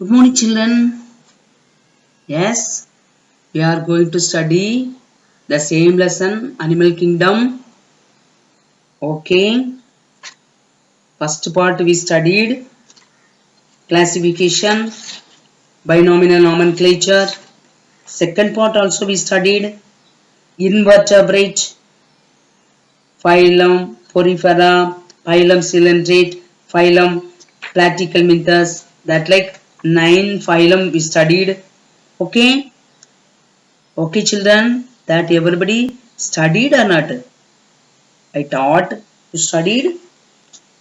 Good morning, children. Yes, we are going to study the same lesson, Animal Kingdom. Okay, first part we studied classification, binomial nomenclature. Second part also we studied invertebrate, phylum Porifera, phylum Coelenterate, phylum Platyhelminthes. That like 9 phylum we studied. Okay. Okay, children, that everybody studied or not? I taught you studied.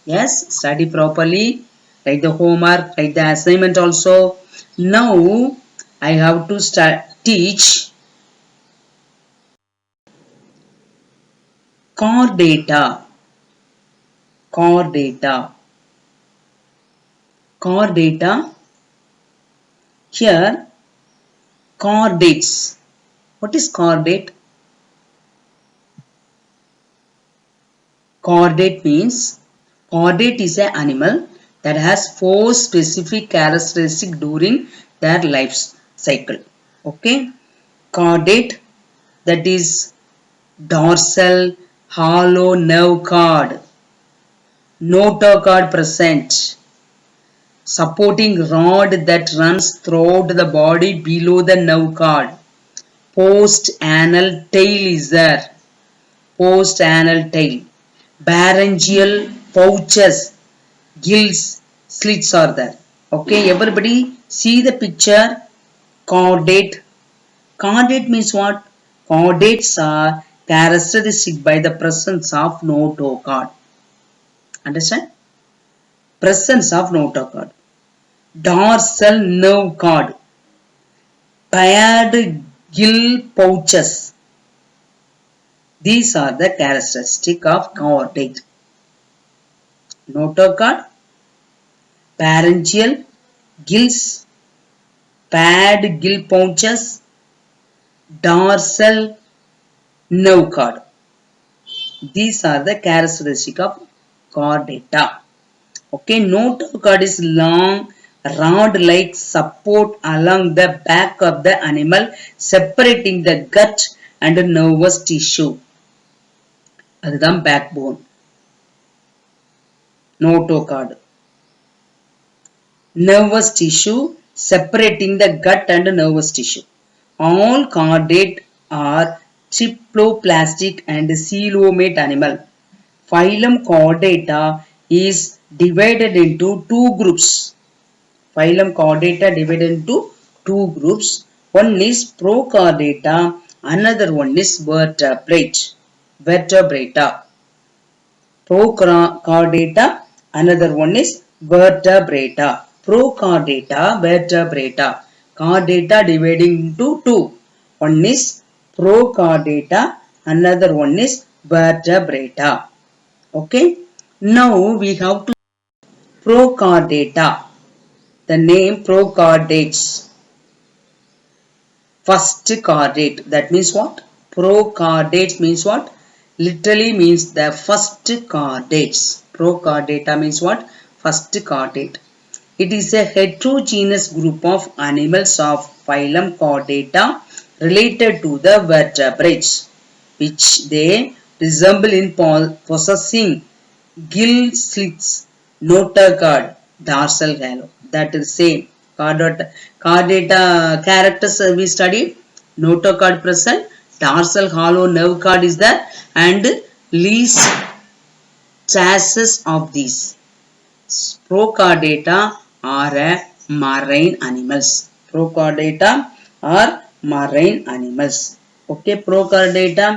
Yes, study properly. Write the homework, write the assignment also. Now I have to teach core data. Core data. Core data. Here, core dates. What is core date? Chordate means chordate is an animal that has 4 specific characteristics during their life cycle. Okay, chordate, that is dorsal hollow nerve cord, notochord present, supporting rod that runs throughout the body below the nerve cord, post anal tail is there, post anal tail, laryngeal pouches, gills, slits are there. Okay, everybody see the picture. Chordate. Chordate means what? Chordates are characteristic by the presence of notochord. Understand? Presence of notochord. Dorsal nerve cord. Paired gill pouches. These are the characteristic of chordate. Notochord, pharyngeal, gills, paired gill pouches, dorsal nerve cord. These are the characteristic of chordata. Okay, notochord is long, rod-like support along the back of the animal, separating the gut and the nervous tissue. அதுதான் backbone. Notochord. Nervous tissue separating the gut and nervous tissue. All chordate are triploplastic and coelomate animal. Phylum Chordata is divided into 2 groups. Phylum Chordata divided into 2 groups. One is Prochordata, another one is vertebrate. Vertebrata. Prochordata, another one is vertebrata. Prochordata, vertebrata. Chordata dividing into 2. One is Prochordata, another one is vertebrata. Okay. Now we have to Prochordata. The name Prochordates. First chordate. That means what? Prochordates means what? Literally means the first chordates. Prochordata means what? First chordate. It is a heterogeneous group of animals of phylum Chordata related to the vertebrates, which they resemble in possessing gill slits, notochord, dorsal halo. That is same. Chordata characters we studied. Notochord present, dorsal hollow nerve cord is there, and least traces of these. Prochordata are marine animals. Prochordata are marine animals. Okay, Prochordata.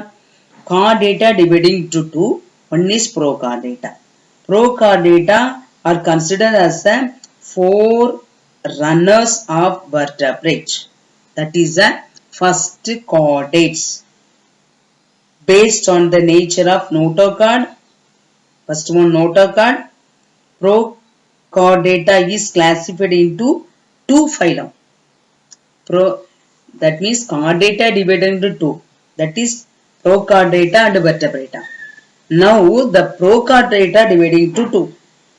Chordata dividing into 2. One is Prochordata. Prochordata are considered as the 4 runners of vertebrate. That is the first chordates. Based on the nature of notochord. First one notochord. Prochordata is classified into 2 phylum. That means chordata divided into 2. That is Prochordata and vertebrata. Now the Prochordata divided into 2.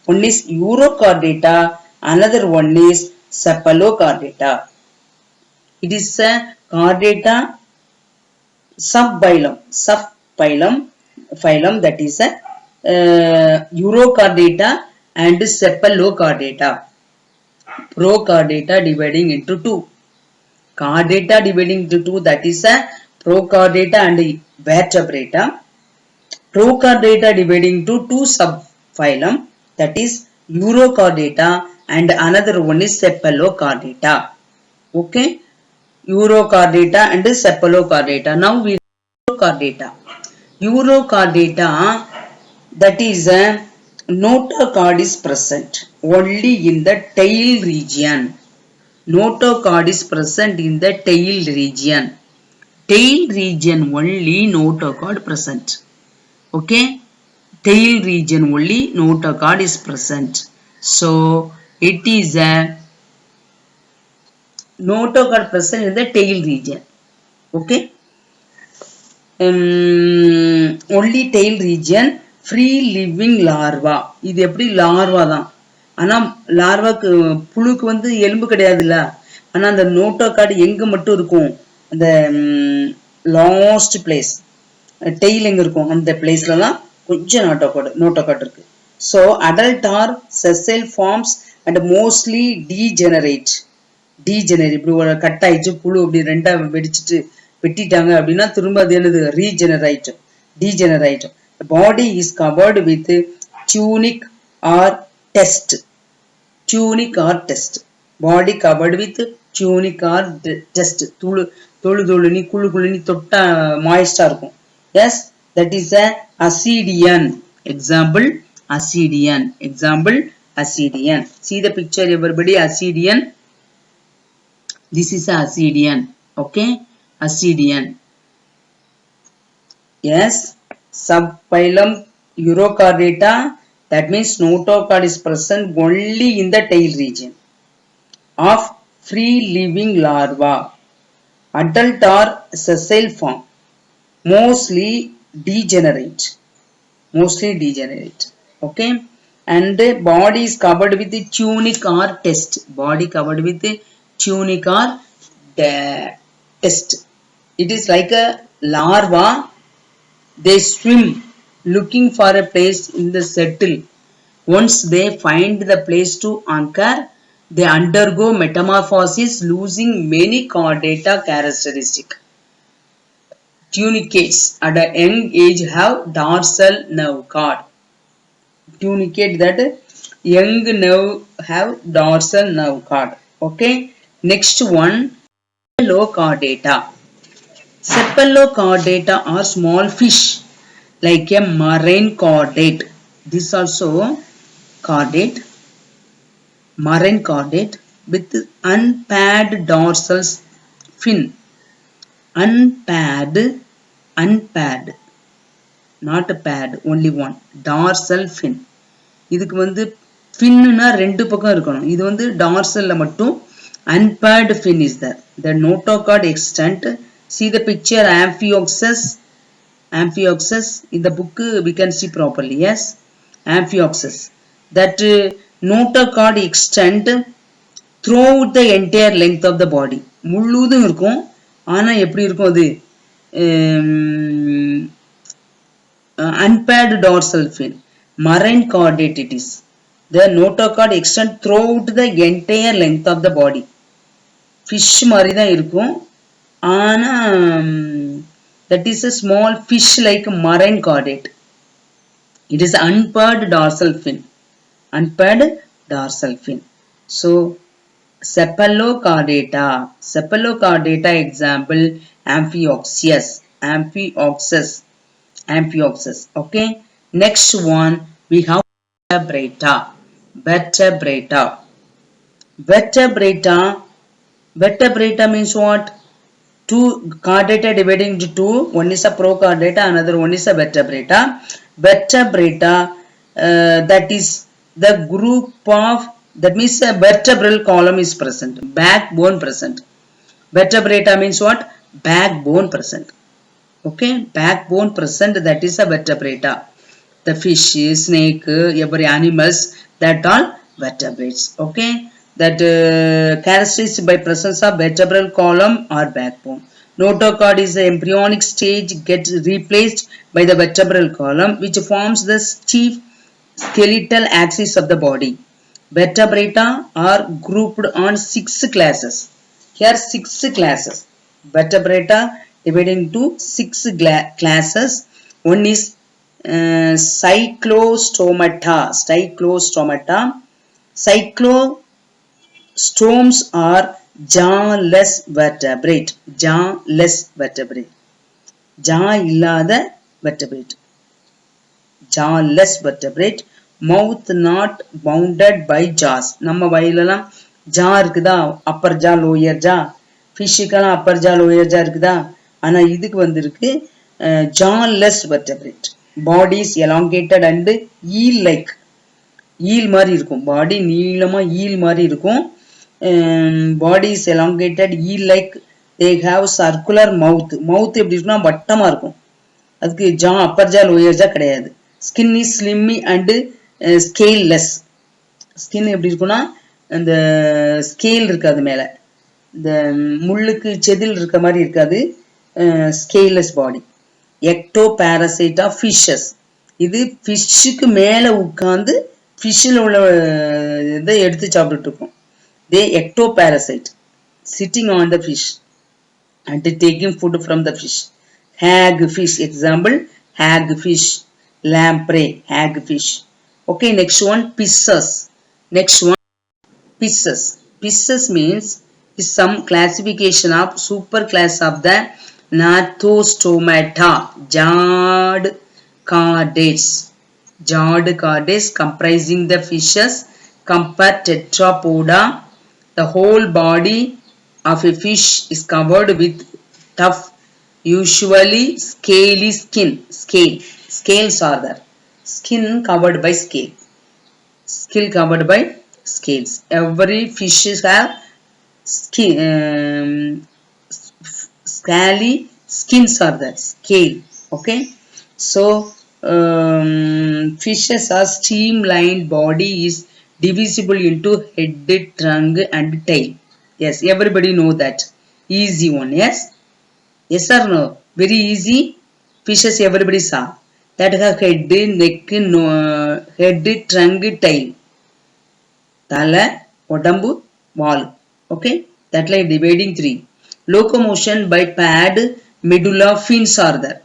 One is Urochordata, another one is Cephalochordata. It is a chordata subphylum. Phylum that is a Urochordata and Cephalochordata. Prochordata dividing into two. Chordata dividing into two, that is a prochordata and vertebrata. Prochordata dividing into two subphylum, that is Urochordata and another one is Cephalochordata. Okay, Urochordata and Cephalochordata. Now we Urochordata. Urochordata, that is a notochord is present only in the tail region. Notochord is present in the tail region. Tail region only notochord present. Okay, tail region only notochord is present. So it is a notochord present in the tail region. Okay, only tail region. Free living larva. இது எப்படி larva தான். ஆனா லார்வாக்கு புழுக்கு வந்து எலும்பு கிடையாதுல்ல. ஆனா அந்த notochord எங்க மட்டும் இருக்கும், அந்த லாஸ்ட் பிளேஸ் டெய்ல் எங்க இருக்கும் அந்த பிளேஸ்ல தான் கொஞ்சம் நோட்டோகார்டு இருக்கு. So adult are sessile forms and mostly degenerate இப்படி ஒரு கட் ஆயிடுச்சு, புழு அப்படி ரெண்டா வெடிச்சிட்டு வெட்டிட்டாங்க அப்படின்னா திரும்ப அது என்னது டீஜெனரைட். The body is covered with tunic or test. Body covered with tunic or test. தொழுனி குழுனி தொட்டா மாய்ஸ்டா இருக்கும். Yes, that is a ascidian. Example ascidian. See the picture everybody. Ascidian. This is a ascidian. Okay, ascidian. Yes, subphylum Urochordata, that means notochord is present only in the tail region of free living larva. Adult or sessile form, mostly degenerate. Okay, and body is covered with the tunic or test. Test. It is like a larva. They swim looking for a place in the settle. Once they find the place to anchor, they undergo metamorphosis, losing many chordata characteristics. Tunicates at a young age have dorsal nerve cord. Tunicate, that young nerve have dorsal nerve cord. Okay, next one, Cephalochordata. Cephalochordata are small fish like a marine chordate. This also marine chordate with unpaired dorsal fin. Unpaired, not paired, only one. Dorsal fin. இதுக்கு வந்து ஃபின்னா ரெண்டு பக்கம் இருக்கணும். இது வந்து டார்சல்ல மட்டும் unpaired fin is there. The notochord extent. See the picture, Amphioxus. In the book we can see properly. Yes, Amphioxus. That notochord extend throughout the entire length of the body. முழுதும் இருக்கும். ஆனா எப்படி இருக்கும் அது? Unpaired dorsal fin. Marine chordate it is. The notochord extend throughout the entire length of the body. Fish மாதிரி தான் இருக்கும். ஆனா that is a small fish like marine chordate. It is unpaired dorsal fin. So Cephalochordata example, Amphioxus. Okay, next one we have vertebrata means what? Two chordata dividing into two. One is a prochordata, another one is a vertebrata. That is the group of, that means a vertebral column is present, backbone present. Vertebrata means what? Backbone present. Okay, backbone present, that is a vertebrata. The fish, snake, every animals, that all vertebrates. Okay, that characterized by presence of vertebral column or backbone. Notochord is the embryonic stage gets replaced by the vertebral column which forms the chief skeletal axis of the body. Vertebrata are grouped on 6 classes. Here 6 classes. Vertebrata divided into 6 classes. One is cyclostomata. Cyclostomes are jawless vertebrate. Jawless vertebrate. Jaw illada vertebrate. Jawless vertebrate. Mouth not bounded by jaws. நம்ம வயிலெல்லாம் ஜா இருக்குதா, அப்பர் ஜா lower jaw. ஃபிஷ்ஷுக்கெல்லாம் Appar ஜா lower jaw இருக்குதா. ஆனா இதுக்கு வந்திருக்கு jawless vertebrate. Body is elongated and eel like. eel மாதிரி இருக்கும். பாடி நீளமா eel மாதிரி இருக்கும். Body is elongated, eel like. They have circular mouth. Mouth எப்படி இருக்குன்னா வட்டமா இருக்கும். அதுக்கு ஜா அப்பர் ஜா லோயர் ஜா கிடையாது. Skin is slimy and scaleless. Skin எப்படி இருக்குன்னா அந்த ஸ்கேல் இருக்காது மேல. இந்த முள்ளுக்கு செதில் இருக்க மாதிரி இருக்காது. Scaleless body. Ectoparasite of fishes. இது ஃபிஷ்ஷுக்கு மேல உட்கார்ந்து ஃபிஷ்ல உள்ள இதை எடுத்து சாப்பிட்டுட்டு இருக்கும். They ectoparasite, sitting on the fish and taking food from the fish. Hagfish, example, hagfish. Lamprey, hagfish. Okay, next one, pisces. Next one, pisces. Pisces means is some classification of superclass of the Gnathostomata. Jawed chordates. Jawed chordates comprising the fishes compare tetrapoda. The whole body of a fish is covered with tough, usually scaly skin. Scales are there. Skin covered by scale. Skin covered by scales. Every fish have skin, scaly skins are there. Scale. Okay. So fishes are streamlined body is divisible into head, trunk and tail. Yes, everybody know that. Easy one. Yes. Yes or no? Very easy. Fishes everybody saw. That have head, neck, head, trunk, tail. Thala, odambu, wall. Okay. That like dividing 3. Locomotion by pad, medulla, fins are there.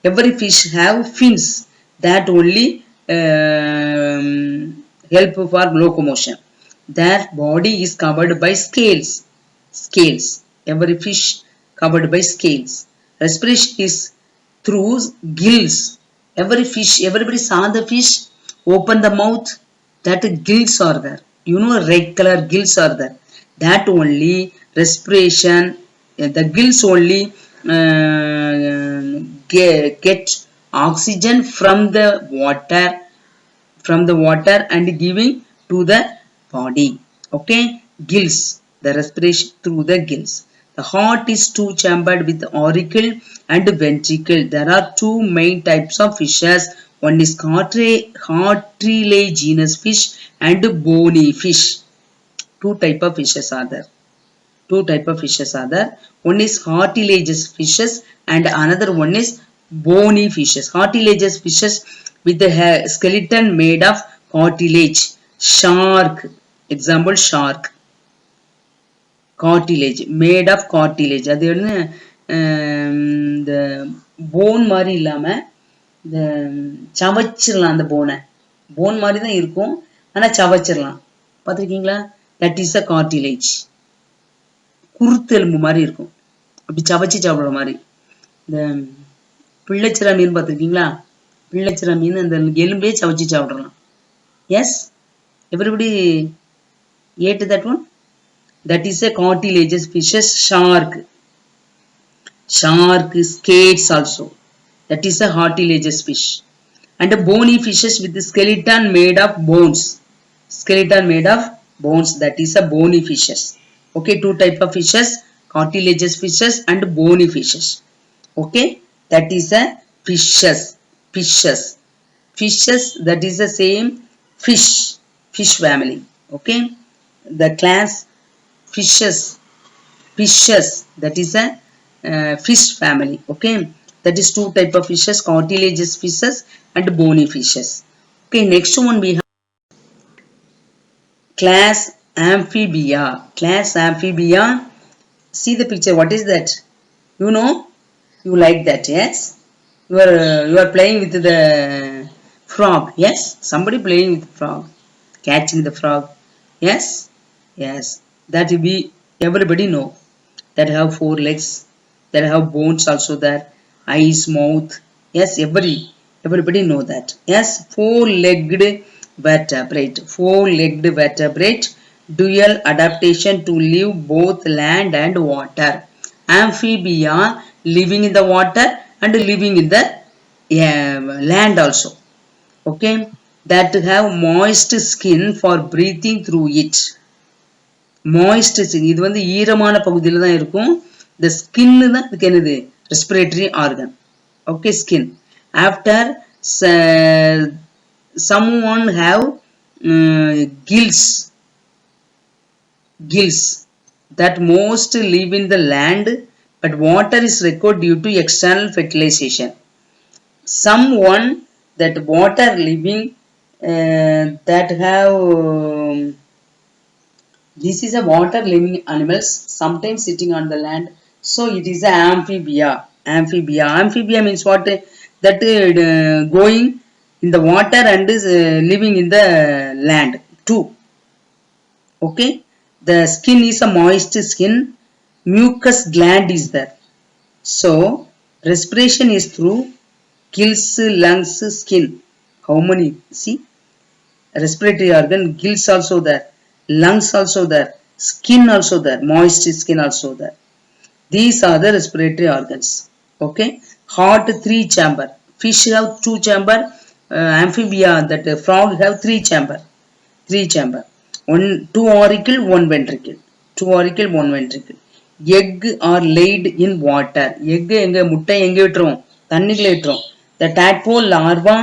Every fish have fins that only help for locomotion. Their body is covered by scales. Every fish covered by scales. Respiration is through gills. Every fish, everybody saw the fish, open the mouth, that gills are there. You know, red color gills are there. That only respiration, the gills only get oxygen from the water and giving to the body. Okay, gills, the respiration through the gills. The heart is two-chambered with auricle and ventricle. There are 2 main types of fishes. One is cartilaginous fish and bony fish. 2 type of fishes are there. One is cartilaginous fishes and another one is bony fishes. Cartilaginous fishes with the skeleton made of cartilage. Shark, example, shark. Cartilage, made of cartilage. அது என்ன இந்த phone மாதிரி இல்லாம இந்த சவச்சிரலாம். அந்த phone மாதிரி தான் இருக்கும், ஆனா சவச்சிரலாம். பார்த்திருக்கீங்களா? That is a cartilage. குருத்தெலும்பு மாதிரி இருக்கும், அப்படி சவச்சி சாப்பிடுற மாதிரி. இந்த பிள்ளைச்சிரா மீன் பார்த்திருக்கீங்களா? பிள்ளைச்சிரா மீன் அந்த எலும்பே சவச்சி சாப்பிடலாம். Yes, everybody ate that one? That is a cartilaginous fishes. Shark, skates also. That is a cartilaginous fish. And a bony fishes with the skeleton made of bones. That is a bony fishes. Okay, 2 type of fishes, cartilaginous fishes and bony fishes. Okay, that is a fishes. That is the same fish family. Okay. the class fishes. Fishes, that is a fish family. Okay, that is two type of fishes, cartilaginous fishes and bony fishes. Okay, next one we have class amphibia. Class amphibia, see the picture, what is that? You know, you like that? Yes, you are playing with the frog. Yes, somebody playing with frog, catching the frog. Yes, yes, that will be, everybody know, that have four legs, that have bones also there, eyes, mouth. Yes, everybody know that. Yes, four-legged vertebrate. Four-legged vertebrate, dual adaptation to live both land and water. Amphibia living in the water and living in the land also. Okay, that have moist skin for breathing through it. Moist skin, இது வந்து ஈரமான பகுதியில தான் இருக்கும். இந்த skin தான் இதுக்கு என்னது, respiratory organ. Okay, skin. After someone have gills that most live in the land, but water is required due to external fertilization. Someone that water living that have this is a water living animals, sometimes sitting on the land. So it is a amphibia. Amphibia means what? That going in the water and is living in the land too. Okay, the skin is a moist skin. Mucus gland is there. So respiration is through gills, lungs, skin. How many? See, respiratory organ, gills also there, lungs also there, skin also there, moist skin also there. These are the respiratory organs. Okay, heart 3 chamber. Fish have 2 chamber. Amphibia, that frog have 3 chamber. 3 chamber. 2 auricle, 1 ventricle. 2 auricle, 1 ventricle. Egg are laid in water. Egg எங்க, முட்டை எங்க விட்டுரும், தண்ணிக்குள்ள விட்டுரும். The tadpole larva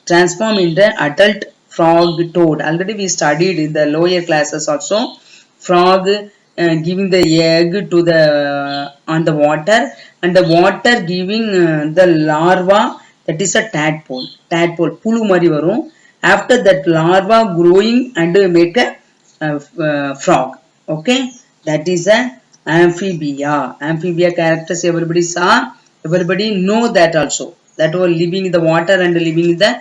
transform into adult frog toad. Already we studied in the lower classes also. Frog giving the egg to the on the water, and the water giving the larva, that is a tadpole. Tadpole புழு மாதிரி வரும். After that larva growing and make a frog. Okay, that is a amphibia. Amphibia characters everybody saw, everybody know that also, that were living in the water and living in the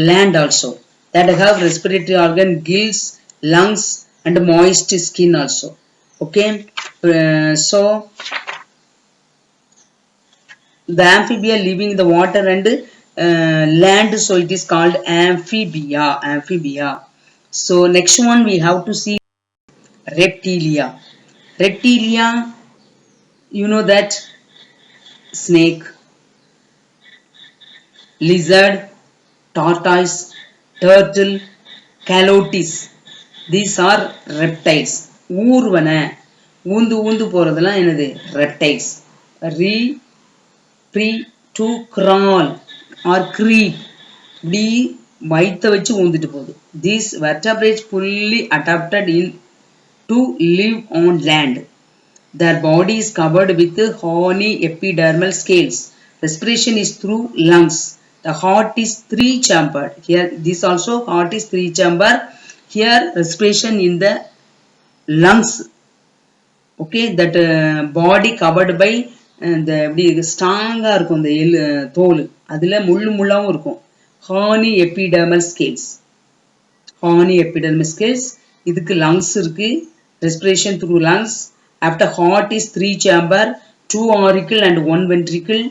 land also, that have respiratory organ, gills, lungs and moist skin also. Okay, so the amphibia living in the water and land, so it is called amphibia. So next one we have to see reptilia. Reptilia, you know that snake, lizard, tortoise, turtle, calotes, these are reptiles. ஊர்வன, ஊந்து போறதெல்லாம் என்னது, reptiles. To crawl or creep, இப்படி வயிற்ற வச்சு ஊந்துட்டு போகுது. These vertebrates fully adapted in to live on land. Their body is covered with horny epidermal scales. Respiration is through lungs. The heart is 3 chambered. Here, this also heart is 3 chambered. Here, respiration in the lungs. Okay, that body covered by the ஸ்ட்ராங்கா இருக்கும், இந்த தோல், அதுல முள்ளாவும் இருக்கும். Horny epidermal scales. Horny epidermal scales. இதுக்கு lungs இருக்கு, respiration through lungs. After heart is 3 chamber, 2 auricle and 1 ventricle.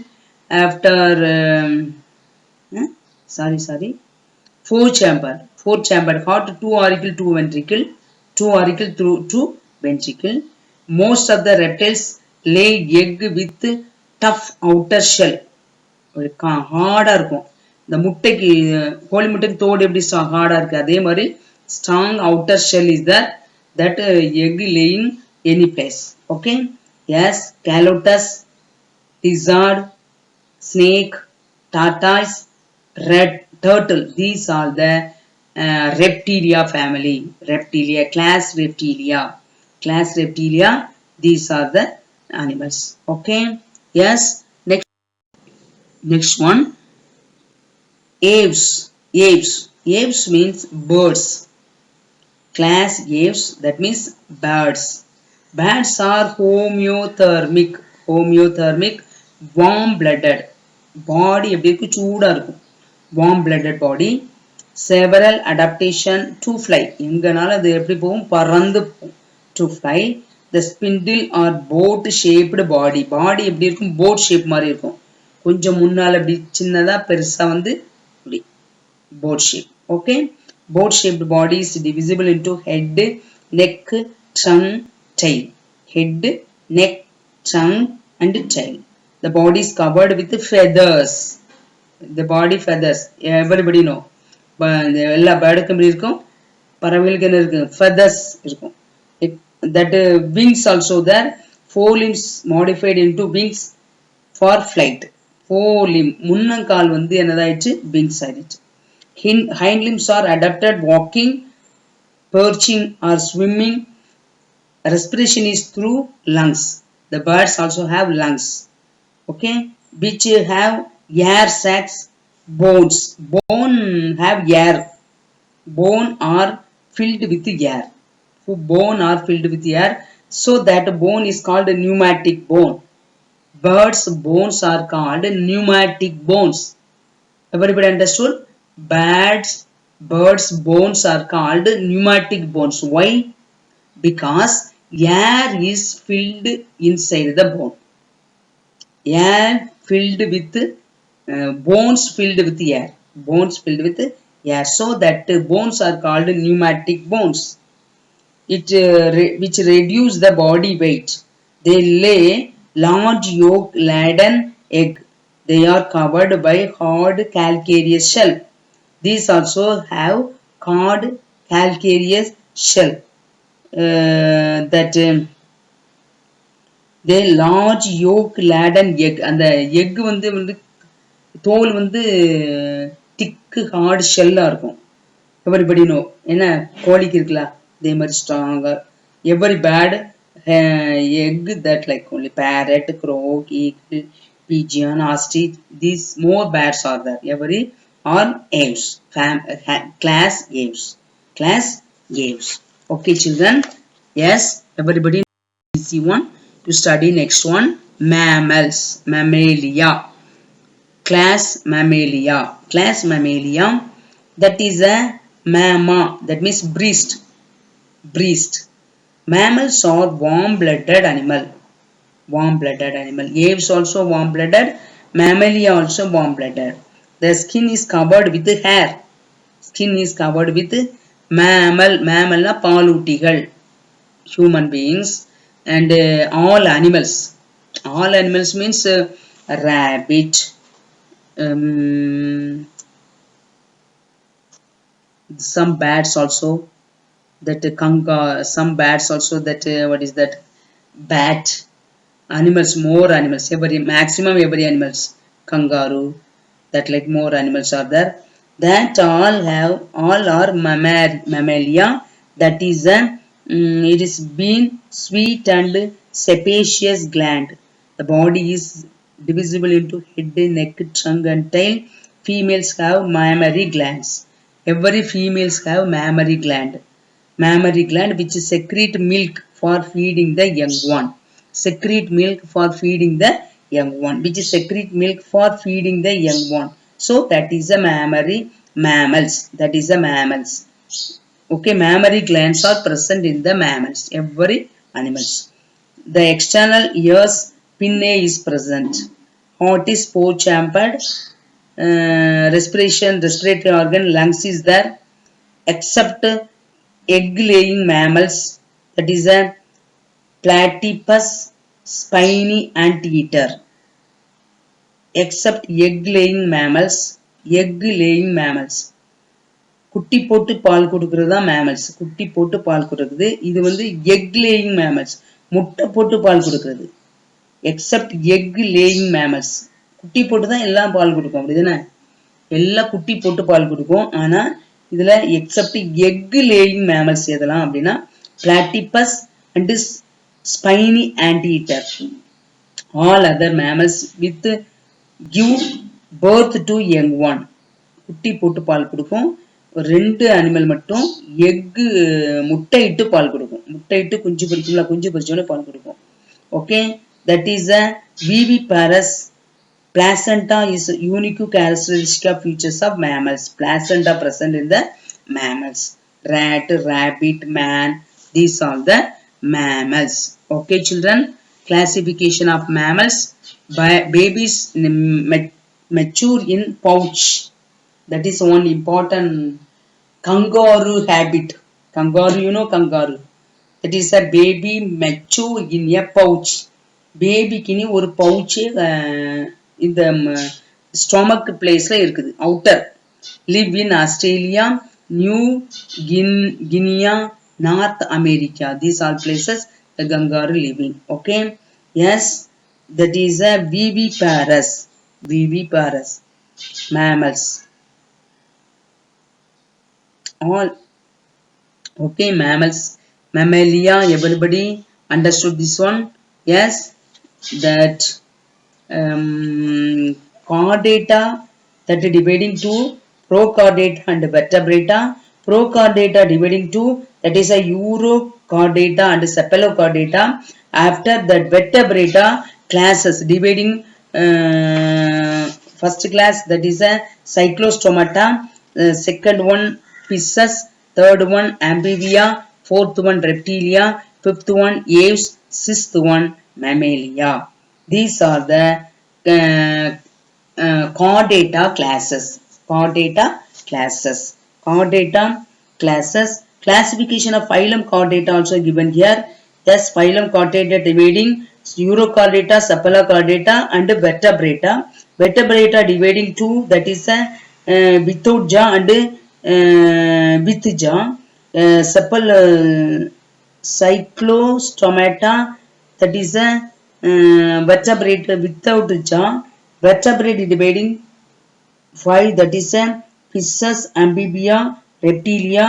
After 4 chamber heart, 2 auricle, 2 ventricle, 2 auricle through 2 ventricle. Most of the reptiles lay egg with tough outer shell. ஹார்டா இருக்கும். இந்த முட்டைக்கு, கோழி முட்டைக்கு தோடு எப்படி ஹார்டா இருக்கு, அதே மாதிரி strong outer shell is there, that egg laying any place. Okay, yes, calotus, lizard, snake, tortoise, red turtle, these are the Reptilia family, reptilia, class reptilia, these are the animals. Okay, yes. Next one, aves. Aves means birds. Class aves, that means birds. Birds are homeothermic, warm blooded. Body எப்படி இருக்கு, சூடா இருக்கும். Warm blooded body. Several adaptation to fly. எங்கனால அது எப்படி போகும், பறந்து போகும். To fly. The spindle or boat shaped body. Body எப்படி இருக்கும், boat shape மாதிரி இருக்கும். கொஞ்சம் முன்னால இப்படி சின்னதா பெருசா வந்து இப்படி boat shape. Okay, boat shaped body is divisible into head, neck, trunk, tail. Head, neck, trunk and tail. The body is covered with feathers. The body feathers, everybody know. எல்லா பேர்டுக்கும் எப்படி இருக்கும், பறவைகளுக்கு என்ன இருக்கு, feathers இருக்கும். That wings also there. 4 limbs modified into wings for flight. 4 limb, முன்னங்கால் வந்து என்னதாயிடுச்சு, wings ஆயிடுச்சு. Hind limbs are adapted walking, perching or swimming. Respiration is through lungs. The birds also have lungs. Okay, which have air sacs, bones. Bone have air. Bone are filled with air. Bone are filled with air. So that bone is called a pneumatic bone. Birds' bones are called pneumatic bones. Everybody understood? Birds' bones are called pneumatic bones. Why? Because air is filled inside the bone. Air filled with bones filled with air. Bones filled with air. So that bones are called pneumatic bones. Which reduce the body weight. They lay large yolk-laden egg. They are covered by hard calcareous shell. These also have hard calcareous shell. That they large yolk-laden egg. அந்த egg வந்து தோல் வந்து thick hard shell-ஆ இருக்கும். Everybody know. என்ன கோழிக்கு இருக்கலாம், they much stronger. Every bird egg that like only parrot, crow, eagle, pigeon, ostrich, these more birds are there. Every are aves, class aves. Class aves. Okay children, yes, everybody easy one to study. Next one, mammals, mammalia. Class mammalia. Class mammalia, that is a mamma, that means breast. Mammals are warm-blooded animal. Warm-blooded animal. Aves also warm-blooded. Mammalia also warm-blooded. The skin is covered with hair. Skin is covered with mammal. Mammal na பாலூட்டிகள், human beings, and all animals. All animals means rabbit, some bats also, that some bats also, that what is that, bat. Animals, more animals, maximum every animals, kangaroo, that like more animals are there. That all are mammalia. That is it is been sweet and sebaceous gland. The body is divisible into head, neck, trunk and tail. Females have mammary glands. Every females have mammary gland. Mammary gland which secrete milk for feeding the young one. Secrete milk for feeding the young one. Which secrete milk for feeding the young one. So that is a mammals. That is a mammals. Okay, mammary glands are present in the mammals. Every animals. The external ears pinnae is present. Heart is four-chambered. Respiratory organ, lungs is there. Except egg-laying mammals, that is a platypus, spiny anteater. Except egg-laying mammals, குட்டி போட்டு பால் கொடுக்கிறது தான் mammals. குட்டி போட்டு பால் கொடுக்குது. இது வந்து egg laying mammals, முட்டை போட்டு பால் கொடுக்கிறது. Except egg laying mammals, குட்டி போட்டு தான் எல்லாம் பால் கொடுக்கும், அப்படிதானே? எல்லாம் குட்டி போட்டு பால் கொடுக்கும். ஆனா இதுல except egg laying mammals எதெல்லாம் அப்படின்னா platypus and spiny anteater. All other mammals with give birth to young one. குட்டி போட்டு பால் கொடுக்கும். ரெண்டு அனிமல் மட்டும் எக் முட்டையிட்டு பால் கொடுக்கும். முட்டையிட்டு குஞ்சு பொரிக்கும்ல, குஞ்சு பொரிச்சோட பால் கொடுக்கும். Okay, that is a viviparous. Placenta is a unique characteristic of features of mammals. Placenta present in the mammals. Rat, rabbit, man, these are the mammals. Okay children, classification of mammals. Babies mature in pouch. That is one important kangaroo habit. Kangaroo, you know kangaroo. That is a baby mature in a pouch. Baby kini ஒரு pouch இந்த stomach placeல இருக்குது. Outer. Live in Australia, New Guinea, North America. These are places the kangaroo living. Okay. Yes, that is a viviparous. Viviparous mammals. All okay. Mammals, mammalia, everybody understood this one? Yes, that chordata, that dividing to prochordata and vertebrata. Prochordata dividing to, that is a urochordata and cephalochordata. After that vertebrata classes dividing, first class that is a cyclostomata, second one pisces, third one amphibia, fourth one reptilia, fifth one aves, sixth one mammalia. These are the chordata classes. Chordata classes. Chordata classes. Classification of phylum chordata also given here. Yes, phylum chordata dividing urochordata, cephalochordata and vertebrata. Vertebrata dividing two, that is a without jaw and with jaw. Cyclostomata, that is a vertebrate without jaw. Vertebrate dividing 5, that is a fishes, amphibia, reptilia,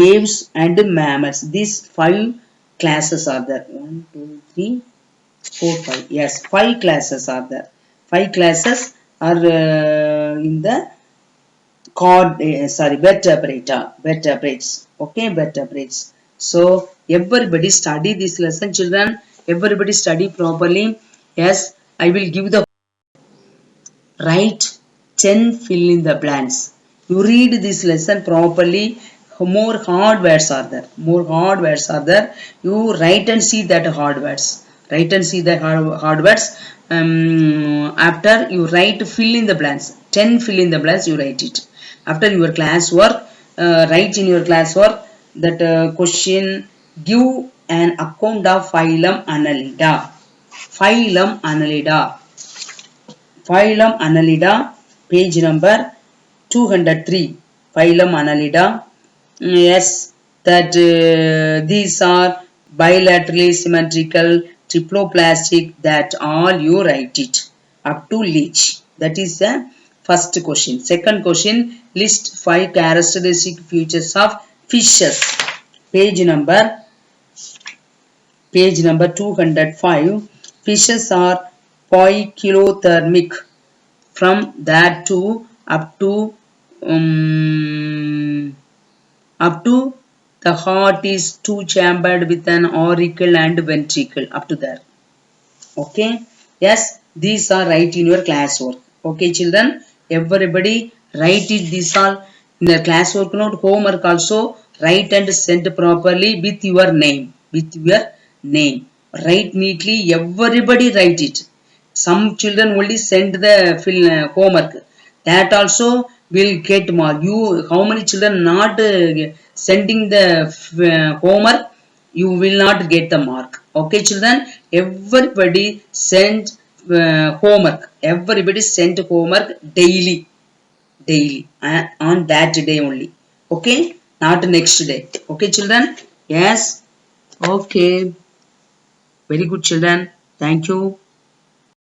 aves and mammals. These 5 classes are there. 1, 2, 3, 4, 5. Yes, 5 classes are there. 5 classes are in the vertebrates. Okay, vertebrates. So everybody study this lesson, children. Everybody study properly. Yes, I will give the write 10 fill in the blanks. You read this lesson properly. More hard words are there. More hard words are there. You write and see that hard words. Write and see the hard words. After you write fill in the blanks. 10 fill in the blanks you write it. After your class work, write in your class work that question, give an account of phylum Annelida. Phylum Annelida. Phylum Annelida, page number 203. Phylum Annelida. Yes, that these are bilaterally symmetrical triploplastic, that all you write it up to leech. That is the first question. Second question, list 5 characteristic features of fishes. Page number 205. Fishes are poikilothermic. From that to up to the heart is 2 chambered with an auricle and ventricle. Up to there. Okay. Yes, these are right in your classwork. Okay children, everybody write it. These all in the classwork note. Homework also write and send properly with your name. With your name. Write neatly. Everybody write it. Some children only send the homework. That also will get mark. You, how many children not sending the homework, you will not get the mark. Okay children, everybody send homework. Everybody send homework daily on that day only. Okay, not next day. Okay children. Yes. Okay, very good children. Thank you.